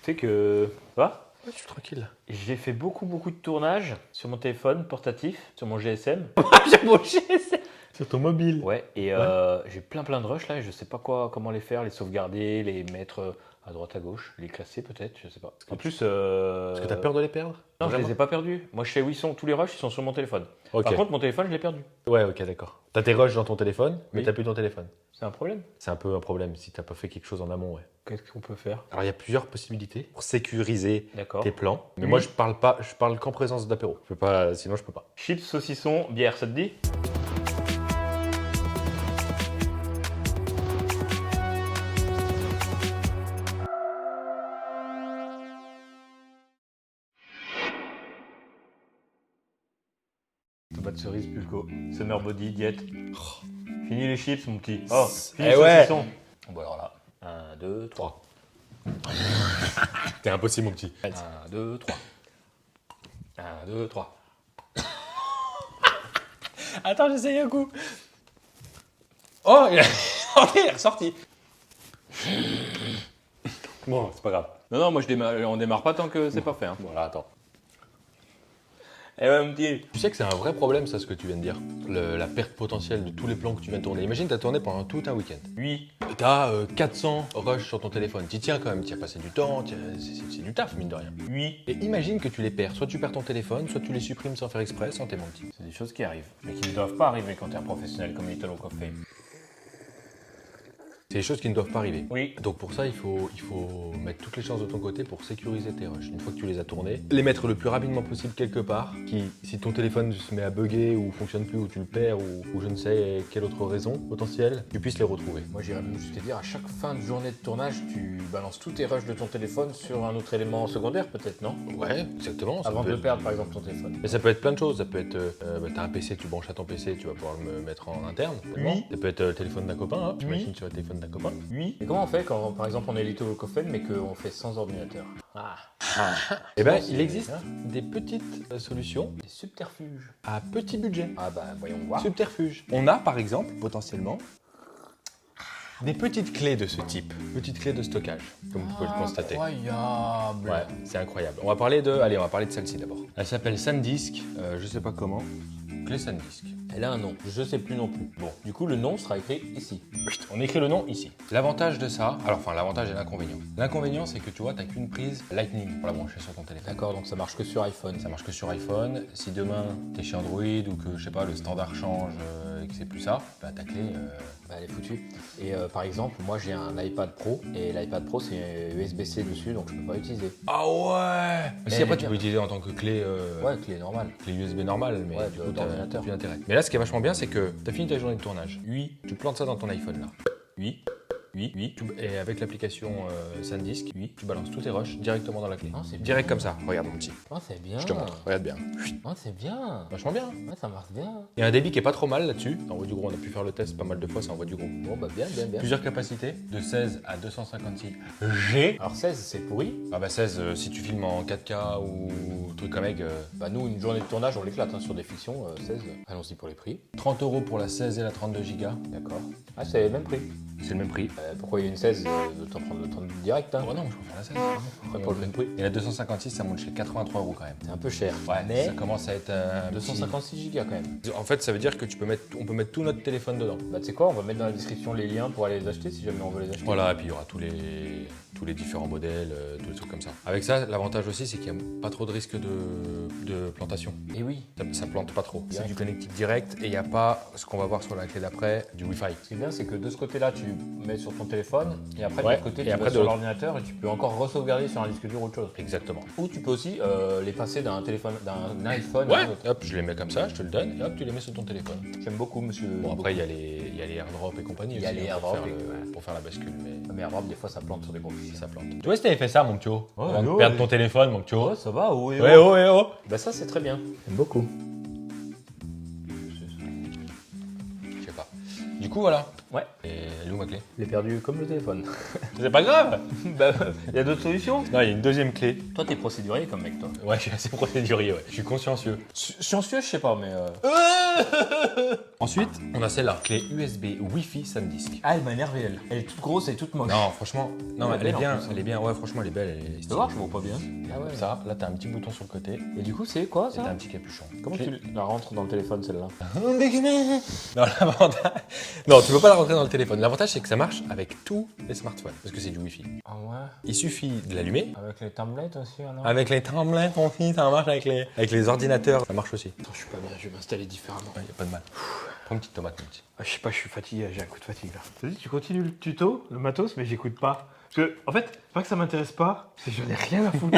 Tu sais que... Ça va? Ouais, je suis tranquille. J'ai fait beaucoup de tournages sur mon téléphone portatif, sur mon GSM. J'ai mon GSM sur ton mobile. Ouais, et j'ai plein de rushs là, et je sais pas comment les faire, les sauvegarder, les mettre à droite à gauche, les classer peut-être, je sais pas. En plus... Parce que t'as peur de les perdre? Non, je Vraiment? les ai pas perdus. Moi je sais où ils sont, tous les rushs ils sont sur mon téléphone. Ok. Par contre mon téléphone je l'ai perdu. Ouais, ok, d'accord. T'as tes rushs dans ton téléphone, mais Oui. t'as plus ton téléphone. C'est un problème? C'est un peu un problème si t'as pas fait quelque chose en amont, ouais. Qu'est-ce qu'on peut faire? Alors il y a plusieurs possibilités pour sécuriser D'accord. tes plans. Mais Oui. moi je parle qu'en présence d'apéro. Je peux pas, sinon je peux pas. Chips, saucisson, bière, ça te dit? Tomate cerise, pulco, summer body, diète. Fini les chips, mon petit. Oh, fini Eh le ouais. saucisson. Bon alors là, 1, 2, 3. T'es impossible, mon petit. 1, 2, 3. 1, 2, 3. Attends, j'essaye un coup. Oh, il est ressorti. Bon, c'est pas grave. Non, moi on démarre pas tant que c'est pas fait. Hein. Voilà, attends. Eh ouais, mon petit. Tu sais que c'est un vrai problème, ça, ce que tu viens de dire. La perte potentielle de tous les plans que tu viens de tourner. Imagine, t'as tourné pendant tout un week-end. Oui. T'as 400 rushs sur ton téléphone. T'y tiens quand même, t'y as passé du temps, c'est du taf, mine de rien. Oui. Et imagine que tu les perds. Soit tu perds ton téléphone, soit tu les supprimes sans faire exprès, sans tes mentis. C'est des choses qui arrivent, mais qui ne doivent pas arriver quand t'es un professionnel comme Italo Coffee. C'est des choses qui ne doivent pas arriver. Oui. Donc pour ça, il faut mettre toutes les chances de ton côté pour sécuriser tes rushs. Une fois que tu les as tournés, les mettre le plus rapidement possible quelque part, si ton téléphone se met à bugger ou fonctionne plus ou tu le perds ou je ne sais quelle autre raison potentielle, tu puisses les retrouver. Moi j'irais même juste te dire, à chaque fin de journée de tournage, tu balances tous tes rushs de ton téléphone sur un autre élément secondaire peut-être, non? Ouais, exactement. ça Avant peut de être- perdre par exemple ton téléphone. Mais ça peut être plein de choses. Ça peut être, t'as un PC, tu branches à ton PC, tu vas pouvoir le mettre en interne. Oui. Ça peut être le téléphone d'un copain, hein. Tu Oui. imagines sur le téléphone d'un copain. Oui. Et comment on fait quand par exemple on est Italo Coffee mais qu'on fait sans ordinateur? Ah. Eh ben, Sinon, il c'est- existe hein, des petites solutions des subterfuges. à petit budget. Ah bah voyons voir. Subterfuge. On a par exemple, potentiellement, des petites clés de ce type. Petites clés de stockage, comme vous pouvez le constater. Incroyable. Ouais, c'est incroyable. On va parler de celle-ci d'abord. Elle s'appelle SanDisk, je sais pas comment. Clé SanDisk. Elle a un nom, je sais plus non plus. Bon, du coup le nom sera écrit ici. On écrit le nom ici. L'avantage de ça, l'avantage et l'inconvénient. L'inconvénient, c'est que tu vois, t'as qu'une prise Lightning pour la brancher sur ton téléphone. D'accord, donc ça marche que sur iPhone. Ça marche que sur iPhone. Si demain t'es chez Android ou que je sais pas le standard change et que c'est plus ça, bah ta clé. Bah, elle est foutue. Et par exemple, moi j'ai un iPad Pro et l'iPad Pro c'est USB-C dessus donc je peux pas utiliser. Ah ouais. Si elle après est tu bien. peux utiliser en tant que clé. Ouais, clé normale. Clé USB normale, mais Ouais, du coup, d'ordinateur. t'as plus d'intérêt. Mais là, ce qui est vachement bien, c'est que t'as fini ta journée de tournage. Oui, tu plantes ça dans ton iPhone là. Oui, oui. Et avec l'application SanDisk, oui, tu balances tous tes rushs directement dans la clé. Ah, c'est bien. Direct comme ça. Regarde mon petit. Ah, c'est bien. Je te montre. Regarde bien. Ah, c'est bien. Vachement bien. Ouais, ça marche bien. Il y a un débit qui est pas trop mal là-dessus. Ça envoie du gros. On a pu faire le test pas mal de fois. Ça envoie du gros. Bon, bah bien. Plusieurs capacités, de 16 à 256 G. Alors 16, c'est pourri. Ah bah 16, si tu filmes en 4K ou truc comme mec, Bah nous, une journée de tournage, on l'éclate hein, sur des fictions. 16, allons-y pour les prix. 30 € pour la 16 et la 32 Go. D'accord. Ah, c'est le même prix. C'est le même prix. Pourquoi il y a une 16 de t'en prendre le temps direct hein. Oh non, je préfère la 16. Après, pour le même prix. Et la 256, ça monte chez 83 € quand même. C'est un peu cher. Ouais, mais ça commence à être un 256 gigas quand même. En fait, ça veut dire que on peut mettre tout notre téléphone dedans. Bah tu sais quoi, on va mettre dans la description les liens pour aller les acheter si jamais on veut les acheter. Voilà, et puis il y aura tous les différents modèles, tous les trucs comme ça. Avec ça, l'avantage aussi, c'est qu'il n'y a pas trop de risque de plantation. Et oui, Ça plante pas trop. C'est Direct. du connectique direct et il n'y a pas ce qu'on va voir sur la clé d'après, du Wi-Fi. ce qui est bien, c'est que de ce côté-là, tu mets sur ton téléphone et après de Ouais, l'autre côté, et tu après vas de sur l'autre. l'ordinateur et tu peux encore re-sauvegarder sur un disque dur ou autre chose. Exactement. Ou tu peux aussi les passer d'un téléphone, d'un iPhone à Ouais, un autre. hop, je les mets comme ça, je te le donne, et hop, tu les mets sur ton téléphone. J'aime beaucoup, monsieur. Bon, après, il y a les AirDrop et compagnie. Il y a aussi, les hein, AirDrop pour, et- faire pour faire la bascule, mais Mais AirDrop, des fois, ça plante sur des gros fichiers. ça plante. Tu vois si t'avais fait ça, mon ptio Ouais, avant de ouais, perdre ouais. ton téléphone, mon ptio. Oh, ça va, ouais, Ouais, oh, ouais, oh. Bah ça, c'est très bien. J'aime beaucoup. Je sais pas. Du coup, voilà. Ouais. Et elle est où ma clé? Je l'ai perdu comme le téléphone. C'est pas grave. Bah, il y a d'autres solutions. Non, il y a une deuxième clé. Toi, t'es procédurier comme mec, toi. Ouais, je suis assez procédurier, ouais. Je suis consciencieux. Sciencieux, je sais pas, mais. Ensuite, on a celle-là. Clé USB Wi-Fi SanDisk. Ah, elle m'a énervé, elle. Elle est toute grosse, elle est toute moche. Non, franchement, non, Elle est elle est belle, en bien, plus, hein. elle est bien. Ouais, franchement, elle est belle. Elle est Tu stylée. peux voir, je vois pas bien. Ah ouais. Ça, là, t'as un petit bouton sur le côté. Et du coup, c'est quoi Et t'as ça? un petit capuchon. Comment tu la rentres dans le téléphone, celle-là? Non, l'avantage. Non, tu peux pas la rentrer dans le téléphone. L'avantage, c'est que ça marche avec tous les smartphones. Parce que c'est du Wi-Fi. Ah ouais. Il suffit de l'allumer. Avec les tablettes aussi, alors? Avec les tablettes, mon fils, ça marche avec les ordinateurs. Ça marche aussi. Attends, je suis pas bien, je vais m'installer différemment. Ouais, y a pas de mal. Prends une petite tomate, mon petit. Ah, je sais pas, je suis fatigué, j'ai un coup de fatigue là. Vas-y, tu continues le tuto, le matos, mais j'écoute pas. Parce que, en fait, c'est pas que ça m'intéresse pas, c'est que j'en ai rien à foutre.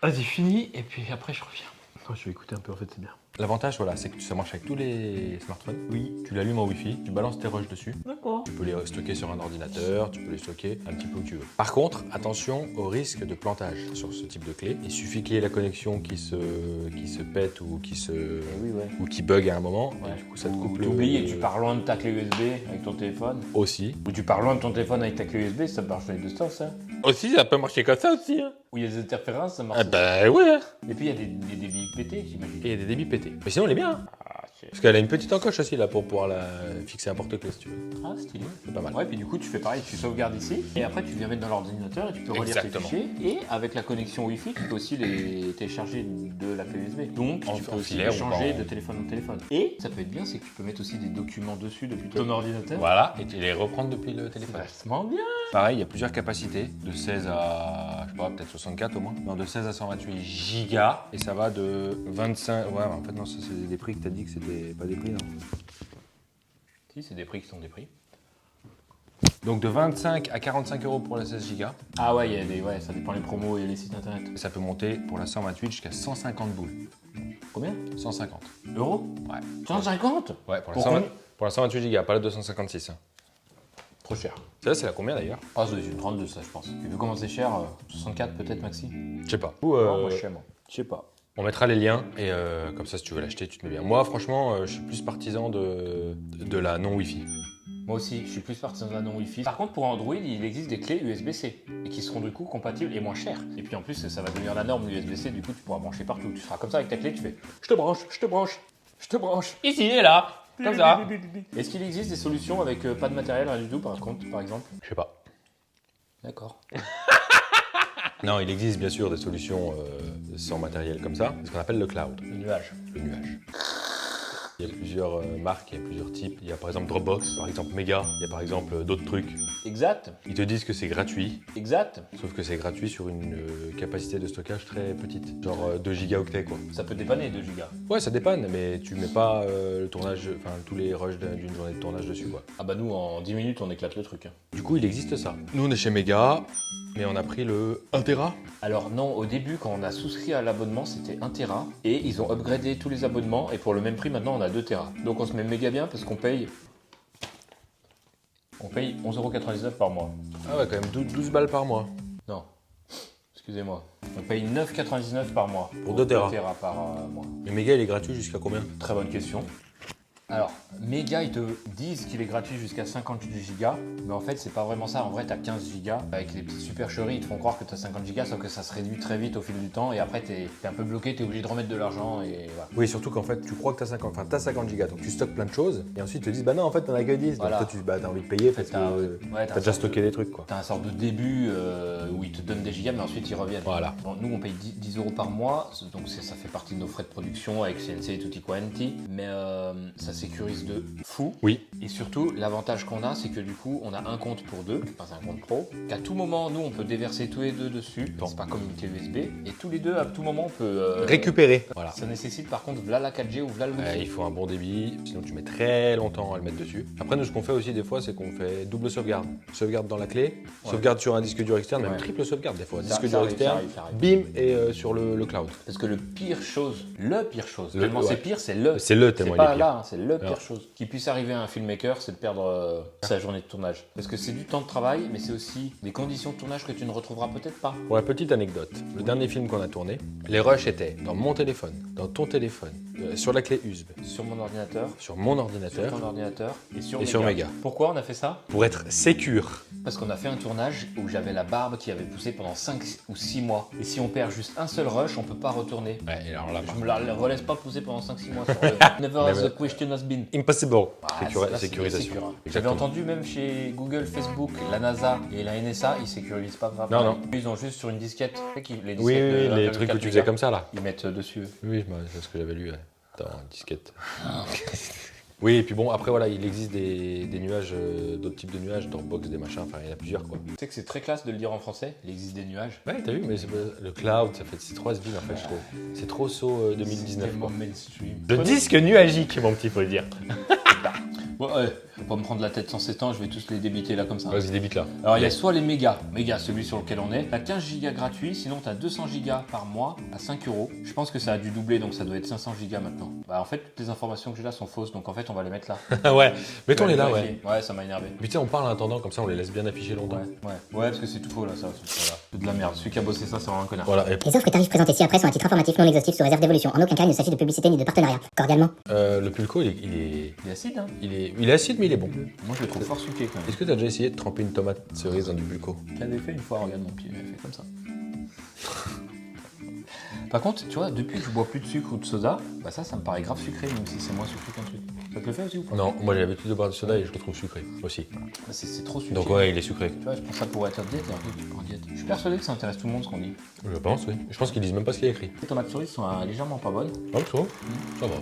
Vas-y, finis, et puis après je reviens. Attends, je vais écouter un peu, en fait, c'est bien. L'avantage, voilà, c'est que ça marche avec tous les smartphones. Oui. Tu l'allumes en Wi-Fi, tu balances tes rushs dessus. D'accord. Tu peux les stocker sur un ordinateur, tu peux les stocker un petit peu où tu veux. Par contre, attention au risque de plantage sur ce type de clé. Il suffit qu'il y ait la connexion qui se pète ou Oui, ouais. ou qui bug à un moment. Ouais. Et du coup, ça te Ou coupe le... t'oublies et tu pars loin de ta clé USB avec ton téléphone. Aussi. Ou tu pars loin de ton téléphone avec ta clé USB, ça marche dans les deux sens, hein. Aussi, ça peut marcher comme ça aussi. Hein. Ou il y a des interférences, ça marche. Ah bah ouais. Et puis il y a des débits pétés, j'imagine. Et il y a des débits pétés. Mais sinon, elle est bien. Hein. Ah, c'est Parce qu'elle a une petite encoche aussi là pour pouvoir la fixer à porte-clés si tu veux. ah, stylé. C'est pas mal. Ouais, puis du coup, tu fais pareil, tu sauvegardes ici, et après, tu viens mettre dans l'ordinateur et tu peux relire tes Exactement. fichiers. Et avec la connexion Wi-Fi, tu peux aussi les télécharger de la clé USB. Donc, En tu peux aussi filaire ou échanger pas en- de téléphone en téléphone. Et ça peut être bien, c'est que tu peux mettre aussi des documents dessus depuis ton ordinateur. Voilà, et tu les reprendre depuis le téléphone. Vachement bien. Pareil, il y a plusieurs capacités, de 16 à, je sais pas, peut-être 64 au moins. Non, de 16 à 128 gigas, et ça va de 25, ouais, en fait non, ça c'est des prix que t'as dit que c'était pas des prix, non. Si, c'est des prix qui sont des prix. Donc de 25 à 45 euros pour la 16 gigas, Ah ouais, il y a des, ouais, ça dépend les promos et les sites internet. et ça peut monter pour la 128 jusqu'à 150 boules. Combien? 150. Euros? Ouais. 150? Ouais, pour la, Pour 120 combien? pour la 128 gigas, pas la 256. Hein. Trop cher. Ça, c'est la combien d'ailleurs? Ah, c'est une 32, ça, je pense. Tu veux comment c'est cher? 64 peut-être, maxi? Je sais pas. Ou, Non, moi, je sais, moi. Je sais pas. on mettra les liens, et comme ça, si tu veux l'acheter, tu te mets bien. Moi, franchement, je suis plus partisan de la non Wi-Fi. Moi aussi, je suis plus partisan d'un non Wi-Fi. Par contre, pour Android, il existe des clés USB-C et qui seront du coup compatibles et moins chères. Et puis en plus, ça va devenir la norme l'USB-C, du coup, tu pourras brancher partout. Tu seras comme ça avec ta clé, tu fais je te branche, je te branche, je te branche. Ici et là, comme ça. Est-ce qu'il existe des solutions avec pas de matériel, rien du tout, par contre, par exemple? Je sais pas. D'accord. Non, il existe bien sûr des solutions sans matériel comme ça, ce qu'on appelle le cloud, Le nuage. le nuage. Il y a plusieurs marques, il y a plusieurs types. Il y a par exemple Dropbox, par exemple Mega, il y a par exemple d'autres trucs. Exact, Ils te disent que c'est gratuit, exact. sauf que c'est gratuit sur une capacité de stockage très petite, genre 2 gigaoctets quoi. Ça peut dépanner 2 gigas. Ouais, ça dépanne, mais tu mets pas le tournage, enfin tous les rushs d'une journée de tournage dessus quoi. Ah bah nous, en 10 minutes, on éclate le truc. Hein. Du coup, il existe ça. Nous, on est chez Mega, mais on a pris le 1 Tera. Alors non, au début, quand on a souscrit à l'abonnement, c'était 1 Tera. Et ils ont upgradé tous les abonnements. Et pour le même prix, maintenant, on a 2 Tera. Donc on se met méga bien parce qu'on paye... On paye 11,99€ par mois. Ah ouais, quand même 12 balles par mois. Non, excusez-moi. On paye 9,99€ par mois. Pour 2 Tera. Par mois. Mais Mega, il est gratuit jusqu'à combien? Très bonne question. Alors, Mega, ils te disent qu'il est gratuit jusqu'à 58 Go, mais en fait, c'est pas vraiment ça. En vrai, t'as 15 Go. Avec les petites supercheries, ils te font croire que t'as 50 Go, sauf que ça se réduit très vite au fil du temps, et après, t'es un peu bloqué, t'es obligé de remettre de l'argent, et voilà. Oui, surtout qu'en fait, tu crois que t'as 50 gigas, donc tu stockes plein de choses, et ensuite ils te disent, bah non, en fait, t'en as que 10. Voilà. Donc toi, t'as envie de payer parce t'as- que ouais, t'as déjà stocké des trucs, quoi. T'as un sorte de début où ils te donnent des gigas, mais ensuite ils reviennent. Voilà. Bon, nous, on paye 10€ par mois, donc ça fait partie de nos frais de production avec CNC et Tutti Quanti, mais ça sécurise de fou. Oui. Et surtout, l'avantage qu'on a, c'est que du coup, on a un compte pour deux, enfin un compte pro, qu'à tout moment, nous, on peut déverser tous les deux dessus. C'est pas comme une clé USB. Et tous les deux, à tout moment, on peut... Récupérer. Voilà. Ça nécessite par contre, voilà la 4G ou voilà le Wi-Fi. Il faut un bon débit, sinon tu mets très longtemps à le mettre dessus. Après, nous, ce qu'on fait aussi des fois, c'est qu'on fait double sauvegarde. Sauvegarde dans la clé, Ouais. sauvegarde sur un disque dur externe, même Ouais. triple sauvegarde des fois. Ça- Disque ça dur arrive, externe, ça arrive. bim, et sur le cloud. Parce que le pire chose, Le- tellement ouais. c'est pire, c'est le. C'est le C'est tellement il pas est pire. là, hein, c'est le. le pire Alors. chose qui puisse arriver à un filmmaker, c'est de perdre sa journée de tournage. Parce que c'est du temps de travail, mais c'est aussi des conditions de tournage que tu ne retrouveras peut-être pas. Pour la petite anecdote, le dernier film qu'on a tourné, les rushs étaient dans mon téléphone, dans ton téléphone, sur la clé USB, Sur mon ordinateur, sur mon sur ordinateur ton ordinateur et sur et sur Mega. Pourquoi on a fait ça? Pour être sécure. Parce qu'on a fait un tournage où j'avais la barbe qui avait poussé pendant 5 ou 6 mois. Et si on perd juste un seul rush, on peut pas retourner. Ouais, et alors là, Je me la relaisse pas pousser pendant 5-6 mois sur le Never as the question has been. impossible. Ah, là, c'est Sécurisation. sécure. J'avais Exactement. entendu même chez Google, Facebook, la NASA et la NSA, ils sécurisent pas vraiment. Non, non. Ils ont juste sur une disquette, tu sais, les disquettes Oui, de les 1,4 trucs que tu mégas, faisais comme ça là. ils mettent dessus. Oui, c'est ce que j'avais lu dans une disquette. Oui, et puis bon, après voilà, il existe des nuages, d'autres types de nuages, Dropbox, des machins, enfin il y en a plusieurs quoi. Tu sais que c'est très classe de le dire en français, il existe des nuages. Ouais, t'as vu, mais le cloud, c'est trop has-been en fait, je trouve. C'est trop saut 2019 C'est tellement quoi. mainstream. Le disque nuagique, mon petit, faut le dire. Bon, ouais, faut pas me prendre la tête sans 7 ans, je vais tous les débiter là comme ça. Vas-y, débite là. Alors il y a soit les mégas, celui sur lequel on est, t'as 15 gigas gratuits, sinon t'as 200 gigas par mois à 5 euros. Je pense que ça a dû doubler, donc ça doit être 500 gigas maintenant. Bah en fait, toutes les informations que j'ai là sont fausses, donc en fait on va les mettre là. Ouais, mettons-les On va là, ouais. vérifier. Ouais, ça m'a énervé. Puis tu sais, on parle en attendant, comme ça on les laisse bien afficher longtemps. Ouais, parce que c'est tout faux là, ça. Voilà. C'est de la merde. Celui qui a bossé ça, c'est vraiment un connard. Voilà, et Les offres et tarifs présentés ci-après sont à titre informatif non exhaustif sous réserve d'évolution. En aucun cas, il ne s'agit de publicité ni de partenariat. Cordialement. le pulco, il est, Il est acide, hein. il est acide, mais il est bon. Moi je le trouve fort sucré quand même. Est-ce que t'as déjà essayé de tremper une tomate cerise dans du pulco? Je l'avais fait une fois, regarde mon pied, j'avais fait comme ça. Par contre, tu vois, depuis que je bois plus de sucre ou de soda, bah ça me paraît grave sucré, même si c'est moins sucré qu'un truc. Ça te le fait aussi ou pas? Non, moi j'ai l'habitude de boire du soda et je le trouve sucré aussi. Bah, c'est trop sucré. Donc ouais, il est sucré. Tu vois, je pense que ça pourrait être diète et en fait, tu prends diète. Je suis persuadé que ça intéresse tout le monde ce qu'on dit. Je pense, oui. Je pense qu'ils disent même pas ce qu'il y a écrit. Les tomates cerises sont légèrement pas bonnes. Ah, tu vois? Ça va.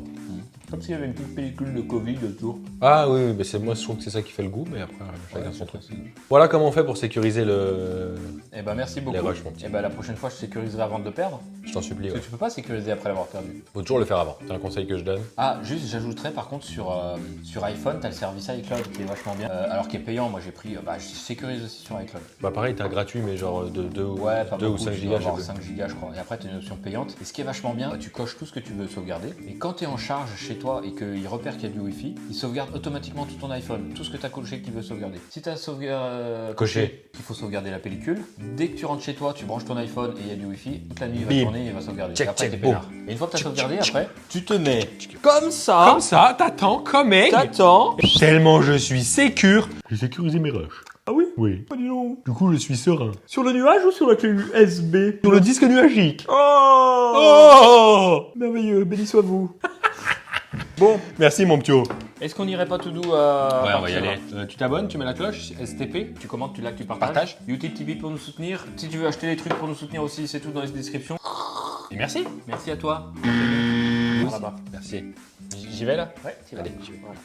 Comme s'il y avait une petite pellicule de Covid autour. Ah oui, mais c'est moi je trouve que c'est ça qui fait le goût, mais après chacun son truc. Voilà comment on fait pour sécuriser le. Eh ben merci beaucoup. Les rushs, mon petit. Eh ben la prochaine fois, je sécuriserai avant de le perdre. Je t'en supplie. Parce Ouais. que tu peux pas sécuriser après l'avoir perdu. Faut toujours le faire avant. C'est un conseil que je donne. Ah, juste, j'ajouterais par contre sur iPhone, t'as le service iCloud qui est vachement bien. Alors qui est payant, moi j'ai pris. Bah, je sécurise aussi sur iCloud. Bah pareil, t'as gratuit, mais genre de 2 Ouais, pas ou beaucoup, 5 tu gigas, dois je sais avoir plus. 5 gigas, je crois. Et après, tu as une option payante. Et ce qui est vachement bien, tu coches tout ce que tu veux sauvegarder. Et quand tu es en charge chez toi et qu'il repère qu'il y a du Wi-Fi, il sauvegarde automatiquement tout ton iPhone, tout ce que tu as coché qu'il veut sauvegarder. Si tu as Coché. qu'il faut sauvegarder la pellicule, dès que tu rentres chez toi, tu branches ton iPhone et il y a du Wi-Fi, toute la nuit il va Bim. tourner et il va sauvegarder. Check, et après, check, t'es boum. peinard. Et une fois que tu as sauvegardé, après, tu te mets comme ça. Comme ça, t'attends, comme egg. T'attends. Tellement je suis sécure. J'ai sécurisé mes rushs. Ah oui? Oui. Pas du tout. Du coup, je suis serein. Sur le nuage ou sur la clé USB? Sur le disque nuagique. Oh, Oh! merveilleux, béni soit vous. Bon, merci mon ptio. Est-ce qu'on irait pas tout doux à Ouais, on va y partir, aller. là Tu t'abonnes, tu mets la cloche, STP. Tu commandes, tu likes, tu partages. Partage. YouTube TV pour nous soutenir. Si tu veux acheter des trucs pour nous soutenir aussi, c'est tout dans les descriptions. Et merci. Merci à toi. Par là-bas. Merci. J'y vais là? Ouais, tu vas. Allez, j'y vais. Voilà.